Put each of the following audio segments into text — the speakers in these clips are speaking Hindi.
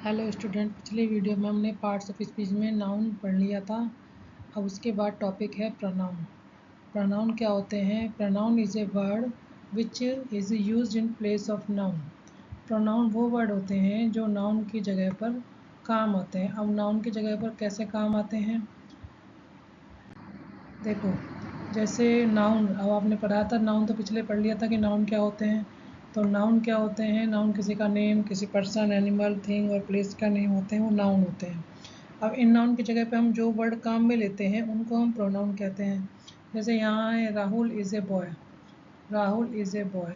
हेलो स्टूडेंट, पिछले वीडियो में हमने पार्ट्स ऑफ स्पीच में नाउन पढ़ लिया था। अब उसके बाद टॉपिक है प्रोनाउन। प्रोनाउन क्या होते हैं? Pronoun is a word which is used in place of noun. Pronoun वो वर्ड होते हैं जो नाउन की जगह पर काम आते हैं। अब नाउन की जगह पर कैसे काम आते हैं देखो। जैसे नाउन, अब आपने पढ़ा था नाउन, तो पिछले पढ़ लिया था कि नाउन क्या होते हैं। तो नाउन क्या होते हैं? नाउन किसी का नेम, किसी पर्सन, एनिमल, थिंग और प्लेस का नेम होते हैं, वो नाउन होते हैं। अब इन नाउन की जगह पे हम जो वर्ड काम में लेते हैं उनको हम प्रोनाउन कहते हैं। जैसे यहाँ है Rahul is a boy, Rahul is a boy.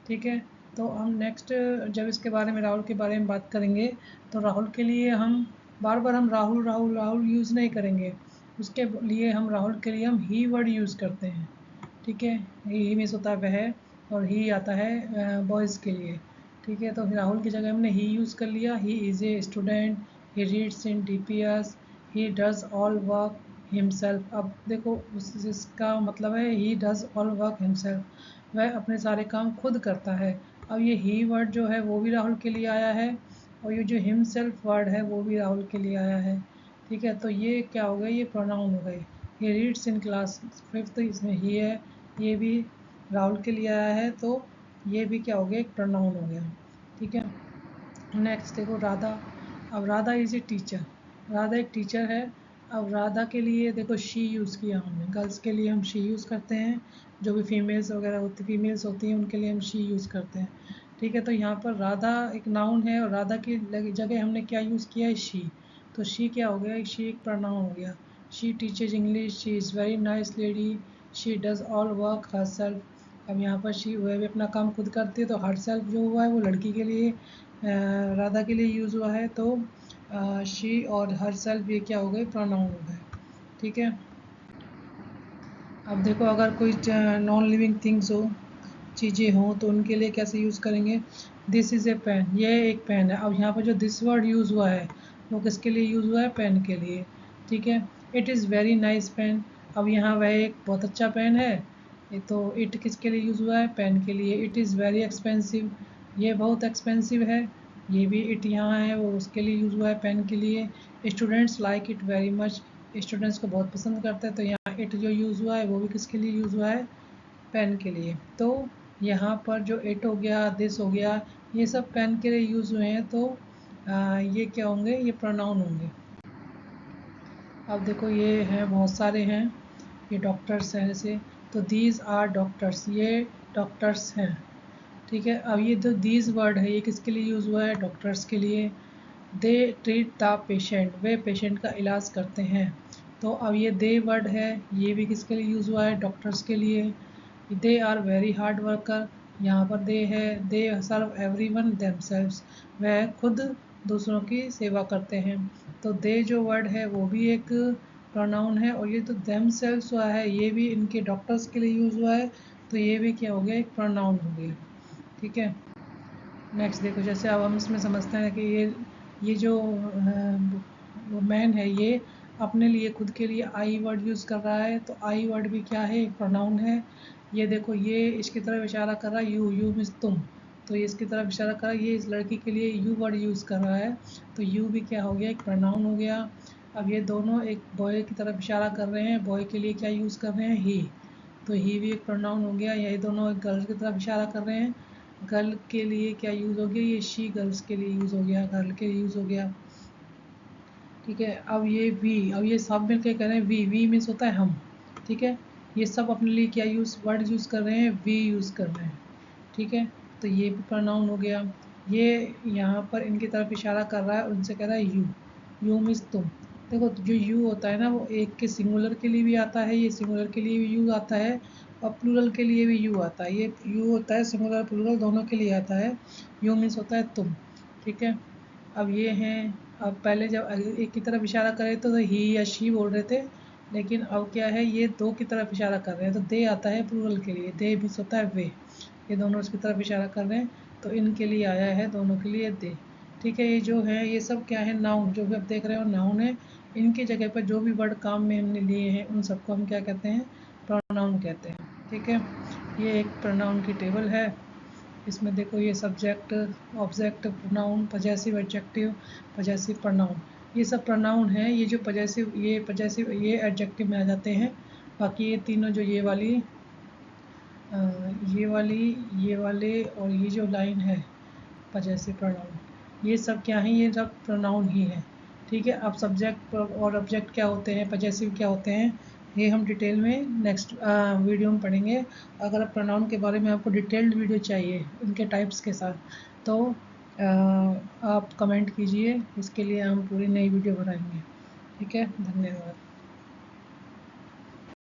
ठीक है, तो हम नेक्स्ट जब इसके बारे में, राहुल के बारे में बात करेंगे, तो राहुल के लिए हम बार बार हम राहुल राहुल राहुल यूज़ नहीं करेंगे। उसके लिए हम राहुल के लिए हम ही वर्ड यूज़ करते हैं। ठीक है, ही मीन्स होता है वह, और ही आता है बॉयज़ के लिए। ठीक है, तो राहुल की जगह हमने ही यूज़ कर लिया। He is a student, he reads in DPS, he does all work himself. अब देखो इसका मतलब है he does all work himself, वह अपने सारे काम खुद करता है। अब ये ही वर्ड जो है वो भी राहुल के लिए आया है, और ये जो हिमसेल्फ वर्ड है वो भी राहुल के लिए आया है। ठीक है, तो ये क्या हो गए? ये प्रोनाउन हो गए। He reads in class fifth, इसमें ही है, ये भी राहुल के लिए आया है, तो ये भी क्या हो गया? एक प्रोनाउन हो गया। ठीक है, नेक्स्ट देखो राधा। अब Radha is a teacher, Radha एक टीचर है। अब राधा के लिए देखो शी यूज़ किया हमने। गर्ल्स के लिए हम शी यूज़ करते हैं, जो भी फीमेल्स वगैरह होती, फीमेल्स होती हैं, उनके लिए हम शी यूज़ करते हैं। ठीक है, तो यहाँ पर राधा एक नाउन है और राधा की जगह हमने क्या यूज़ किया है? शी। तो शी क्या हो गया? शी एक प्रोनाउन हो गया। She teaches English, she is very nice lady, she does all work her self. अब यहाँ पर शी, वह भी अपना काम खुद करती है, तो हर सेल्फ जो हुआ है वो लड़की के लिए, राधा के लिए यूज़ हुआ है। तो शी और हर सेल्फ ये क्या हो गए? प्रोनाउन हो गए। ठीक है, अब देखो अगर कोई नॉन लिविंग थिंग्स हो, चीज़ें हों, तो उनके लिए कैसे यूज़ करेंगे? दिस इज़ ए पेन, ये एक पेन है। अब यहाँ पर जो दिस वर्ड यूज़ हुआ है वो किसके लिए यूज़ हुआ है? पेन के लिए। ठीक है, it is very nice pen. अब यहाँ वह एक बहुत अच्छा पेन है, ये तो इट किसके लिए यूज़ हुआ है? पेन के लिए। इट इज़ वेरी एक्सपेंसिव, ये बहुत एक्सपेंसिव है, ये भी इट यहाँ है, वो उसके लिए यूज़ हुआ है, पेन के लिए। Students like it very much, students को बहुत पसंद करते हैं, तो यहाँ इट जो यूज़ हुआ है वो भी किसके लिए यूज़ हुआ है? पेन के लिए। तो यहाँ पर जो इट हो गया, दिस हो गया, ये सब पेन के लिए यूज़ हुए हैं, तो ये क्या होंगे? ये प्रोनाउन होंगे। अब देखो ये हैं, बहुत सारे हैं, ये डॉक्टर्स हैं जैसे, तो दीज आर डॉक्टर्स, ये डॉक्टर्स हैं। ठीक है, अब ये जो दीज वर्ड है ये किसके लिए यूज़ हुआ है? डॉक्टर्स के लिए। They treat the patient, way patient का इलाज करते हैं। तो अब ये दे वर्ड है, ये भी किसके लिए यूज़ हुआ है? डॉक्टर्स के लिए। They are very hard worker, यहाँ पर दे है, they serve every one themselves, वह खुद दूसरों की सेवा करते हैं। तो दे जो वर्ड है वो भी एक प्रोनाउन है, और ये तो देमसेल्व्स हुआ है ये भी इनके डॉक्टर्स के लिए यूज़ हुआ है, तो ये भी क्या हो गया? एक प्रोनाउन हो गया। ठीक है, नेक्स्ट देखो, जैसे अब हम इसमें समझते हैं कि ये जो मैन है, ये अपने लिए, खुद के लिए आई वर्ड यूज़ कर रहा है, तो आई वर्ड भी क्या है? एक प्रोनाउन है। ये देखो, ये इसकी तरफ इशारा कर रहा है, यू, यू मीन्स तुम, तो ये इसकी तरफ इशारा कर रहा है, ये इस लड़की के लिए यू वर्ड यूज़ कर रहा है, तो यू भी क्या हो गया? एक प्रोनाउन हो गया। अब ये दोनों एक बॉय की तरफ इशारा कर रहे हैं, बॉय के लिए क्या यूज़ कर रहे हैं? ही, तो ही भी एक प्रोनाउन हो गया। ये दोनों एक गर्ल की तरफ इशारा कर रहे हैं, गर्ल के लिए क्या यूज़ हो गया? ये शी गर्ल्स के लिए यूज़ हो गया, गर्ल के लिए यूज़ हो गया। ठीक है, अब ये वी, अब ये सब मिल के कह रहे हैं वी, वी मीन्स होता है हम। ठीक है, ये सब अपने लिए क्या यूज़ वर्ड यूज़ कर रहे हैं? वी यूज़ कर रहे हैं। ठीक है, तो ये भी प्रोनाउन हो गया। ये यहाँ पर इनकी तरफ इशारा कर रहा है, उनसे कह रहा है यू, यू मीन्स तुम। देखो जो यू होता है ना, वो एक के सिंगुलर के लिए भी आता है, ये सिंगुलर के लिए भी यू आता है, और प्लूरल के लिए भी यू आता है। ये यू होता है सिंगुलर प्लूरल दोनों के लिए आता है। यू मीन्स होता है तुम। ठीक है, अब ये हैं, अब पहले जब एक की तरफ इशारा करे तो ही या शी बोल रहे थे, लेकिन अब क्या है? ये दो की तरफ इशारा कर रहे हैं, तो दे आता है प्लूरल के लिए, दे मीन्स होता है वे, ये दोनों उसकी तरफ इशारा कर रहे हैं, तो इनके लिए आया है, दोनों के लिए दे। ठीक है, ये जो है ये सब क्या है? नाउन, जो भी आप देख रहे हो नाउन है। इनकी जगह पर जो भी वर्ड काम में हमने लिए हैं उन सबको हम क्या कहते हैं? प्रोनाउन कहते हैं। ठीक है, ये एक प्रोनाउन की टेबल है। इसमें देखो ये subject, object, pronoun, possessive adjective, possessive pronoun, ये सब प्रोनाउन है। ये जो पजेसिव ये एडजेक्टिव में आ जाते हैं। बाकी ये तीनों जो ये वाली ये वाले और ये जो लाइन है पजेसिव प्रोनाउन, ये सब क्या है, ये सब प्रोनाउन ही है। ठीक है, अब सब्जेक्ट और ऑब्जेक्ट क्या होते हैं, पजेसिव क्या होते हैं, ये हम डिटेल में नेक्स्ट वीडियो में पढ़ेंगे। अगर आप प्रोनाउन के बारे में आपको डिटेल्ड वीडियो चाहिए उनके टाइप्स के साथ, तो आप कमेंट कीजिए, इसके लिए हम पूरी नई वीडियो बनाएंगे। ठीक है, धन्यवाद।